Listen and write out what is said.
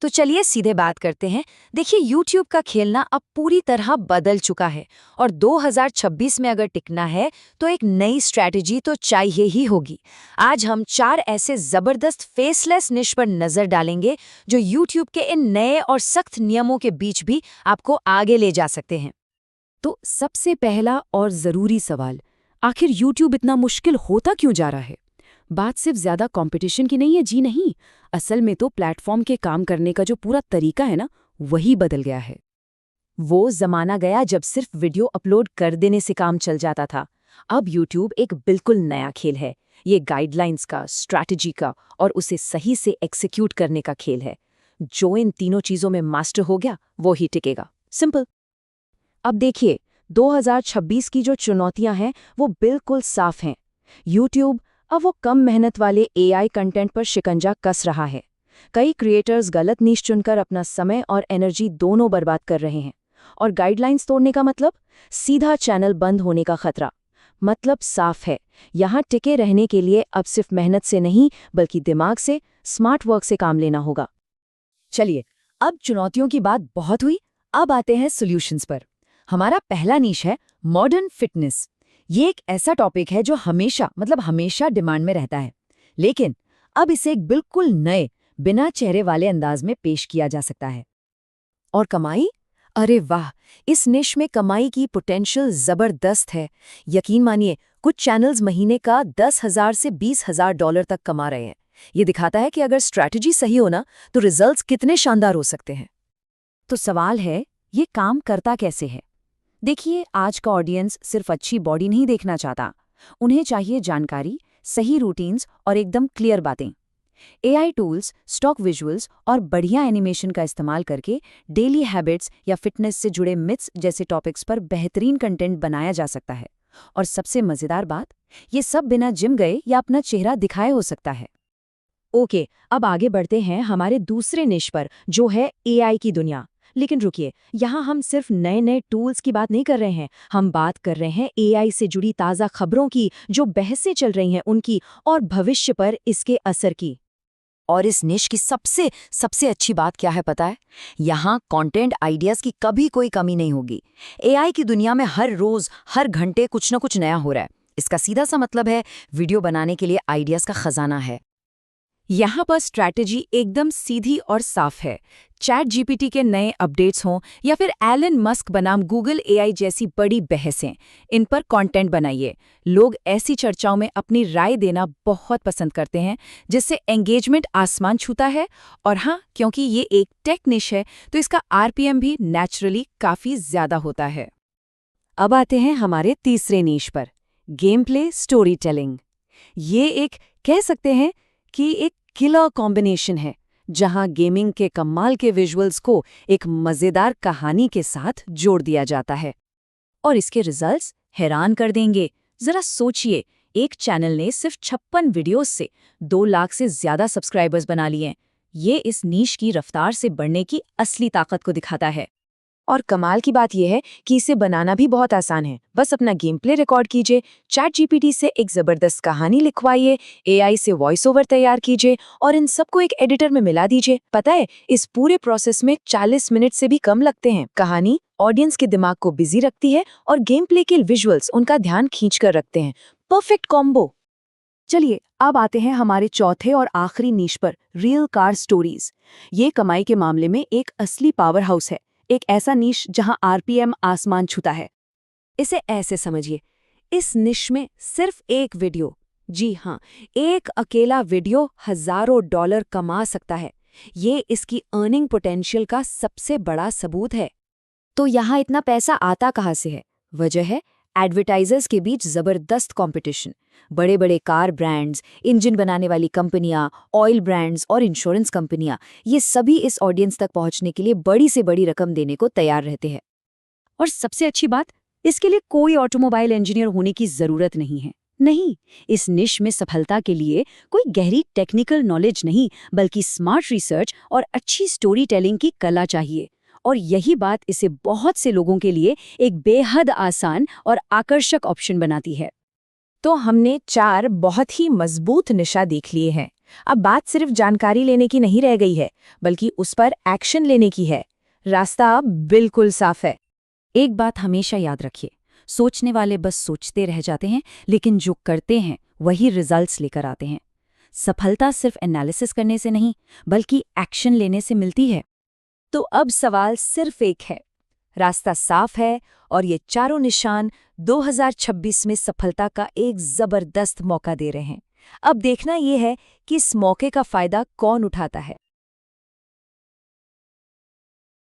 तो चलिए सीधे बात करते हैं। देखिए, YouTube का खेलना अब पूरी तरह बदल चुका है और 2026 में अगर टिकना है तो एक नई स्ट्रैटेजी तो चाहिए ही होगी। आज हम 4 ऐसे जबरदस्त फेसलेस निश पर नजर डालेंगे जो YouTube के इन नए और सख्त नियमों के बीच भी आपको आगे ले जा सकते हैं। तो सबसे पहला और ज़रूरी सवाल, आखिर YouTube इतना मुश्किल होता क्यों जा रहा है? बात सिर्फ ज़्यादा कंपटीशन की नहीं है, जी नहीं। असल में तो प्लेटफॉर्म के काम करने का जो पूरा तरीका है ना, वही बदल गया है। वो जमाना गया जब सिर्फ वीडियो अपलोड कर देने से काम चल जाता था। अब YouTube एक बिल्कुल नया खेल है। ये गाइडलाइंस का, स्ट्रैटेजी का और उसे सही से एग्जीक्यूट करने का खेल है। जो इन तीनों चीजों में मास्टर हो गया वो ही टिकेगा। सिंपल। अब देखिए, 2026 की जो चुनौतियां हैं वो बिल्कुल साफ हैं। YouTube अब वो कम मेहनत वाले AI कंटेंट पर शिकंजा कस रहा है। कई क्रिएटर्स गलत नीश चुनकर अपना समय और एनर्जी दोनों बर्बाद कर रहे हैं। और गाइडलाइंस तोड़ने का मतलब सीधा चैनल बंद होने का खतरा। मतलब साफ है, यहाँ टिके रहने के लिए अब सिर्फ मेहनत से नहीं बल्कि दिमाग से, स्मार्ट वर्क से काम लेना होगा। चलिए, अब चुनौतियों की बात बहुत हुई, अब आते हैं सॉल्यूशंस पर। हमारा पहला नीश है मॉडर्न फिटनेस। ये एक ऐसा टॉपिक है जो हमेशा डिमांड में रहता है, लेकिन अब इसे एक बिल्कुल नए, बिना चेहरे वाले अंदाज में पेश किया जा सकता है। और कमाई? अरे वाह, इस निश में कमाई की पोटेंशियल जबरदस्त है। यकीन मानिए, कुछ चैनल्स महीने का $10,000 से $20,000 तक कमा रहे हैं। ये दिखाता है कि अगर स्ट्रैटेजी सही हो ना, तो रिजल्ट्स कितने शानदार हो सकते हैं। तो सवाल है, ये काम करता कैसे है? देखिए, आज का ऑडियंस सिर्फ अच्छी बॉडी नहीं देखना चाहता। उन्हें चाहिए जानकारी, सही रूटीन्स और एकदम क्लियर बातें। AI टूल्स, स्टॉक विजुअल्स और बढ़िया एनिमेशन का इस्तेमाल करके डेली हैबिट्स या फिटनेस से जुड़े मिथ्स जैसे टॉपिक्स पर बेहतरीन कंटेंट बनाया जा सकता है। और सबसे मजेदार बात, ये सब बिना जिम गए या अपना चेहरा दिखाए हो सकता है। ओके, अब आगे बढ़ते हैं हमारे दूसरे निश पर, जो है AI की दुनिया। लेकिन रुकिए, यहाँ हम सिर्फ नए नए टूल्स की बात नहीं कर रहे हैं। हम बात कर रहे हैं AI से जुड़ी ताज़ा खबरों की, जो बहसें चल रही हैं उनकी, और भविष्य पर इसके असर की। और इस निश की सबसे अच्छी बात क्या है पता है? यहाँ कंटेंट आइडियाज़ की कभी कोई कमी नहीं होगी। AI की दुनिया में हर रोज़, हर घंटे कुछ न कुछ नया हो रहा है। इसका सीधा सा मतलब है, वीडियो बनाने के लिए आइडियाज़ का खजाना है। यहाँ पर स्ट्रैटेजी एकदम सीधी और साफ है। चैट GPT के नए अपडेट्स हों या फिर एलन मस्क बनाम गूगल AI जैसी बड़ी बहसें, इन पर कंटेंट बनाइए। लोग ऐसी चर्चाओं में अपनी राय देना बहुत पसंद करते हैं, जिससे एंगेजमेंट आसमान छूता है। और हाँ, क्योंकि ये एक टेक निश है, तो इसका RPM भी नेचुरली काफ़ी ज़्यादा होता है। अब आते हैं हमारे तीसरे निश पर, गेम प्ले स्टोरी टेलिंग। ये एक, कह सकते हैं कि एक किलर कॉम्बिनेशन है, जहां गेमिंग के कमाल के विजुअल्स को एक मजेदार कहानी के साथ जोड़ दिया जाता है। और इसके रिजल्ट्स हैरान कर देंगे। जरा सोचिए, एक चैनल ने सिर्फ 56 वीडियोस से 2 लाख से ज्यादा सब्सक्राइबर्स बना लिए हैं। ये इस नीश की रफ्तार से बढ़ने की असली ताकत को दिखाता है। और कमाल की बात यह है कि इसे बनाना भी बहुत आसान है। बस अपना गेम प्ले रिकॉर्ड कीजिए, चैट GPT से एक जबरदस्त कहानी लिखवाइए, AI से वॉइस ओवर तैयार कीजिए और इन सबको एक एडिटर में मिला दीजिए। पता है, इस पूरे प्रोसेस में 40 मिनट से भी कम लगते हैं। कहानी ऑडियंस के दिमाग को बिजी रखती है और गेम प्ले के विजुअल्स उनका ध्यान खींच कर रखते हैं। Perfect combo. चलिए, अब आते हैं हमारे चौथे और आखिरी निश पर, रियल कार स्टोरीज। ये कमाई के मामले में एक असली पावर हाउस है। एक ऐसा निश जहां RPM आसमान छूता है। इसे ऐसे समझिए, इस निश में सिर्फ एक वीडियो, जी हाँ, एक अकेला वीडियो हजारों डॉलर कमा सकता है। ये इसकी अर्निंग पोटेंशियल का सबसे बड़ा सबूत है। तो यहाँ इतना पैसा आता कहाँ से है? वजह है एडवर्टाइजर्स के बीच जबरदस्त कंपटीशन। बड़े बड़े कार ब्रांड्स, इंजन बनाने वाली कंपनियां, ऑयल ब्रांड्स और इंश्योरेंस कंपनियां, ये सभी इस ऑडियंस तक पहुंचने के लिए बड़ी से बड़ी रकम देने को तैयार रहते हैं। और सबसे अच्छी बात, इसके लिए कोई ऑटोमोबाइल इंजीनियर होने की जरूरत नहीं है। नहीं, इस निश में सफलता के लिए कोई गहरी टेक्निकल नॉलेज नहीं, बल्कि स्मार्ट रिसर्च और अच्छी स्टोरी टेलिंग की कला चाहिए। और यही बात इसे बहुत से लोगों के लिए एक बेहद आसान और आकर्षक ऑप्शन बनाती है। तो हमने 4 बहुत ही मजबूत निशा देख लिए हैं। अब बात सिर्फ जानकारी लेने की नहीं रह गई है, बल्कि उस पर एक्शन लेने की है। रास्ता अब बिल्कुल साफ है। एक बात हमेशा याद रखिए, सोचने वाले बस सोचते रह जाते हैं, लेकिन जो करते हैं वही रिजल्ट्स लेकर आते हैं। सफलता सिर्फ एनालिसिस करने से नहीं, बल्कि एक्शन लेने से मिलती है। तो अब सवाल सिर्फ एक है। रास्ता साफ है और ये चारों निशान 2026 में सफलता का एक जबरदस्त मौका दे रहे हैं। अब देखना ये है कि इस मौके का फायदा कौन उठाता है।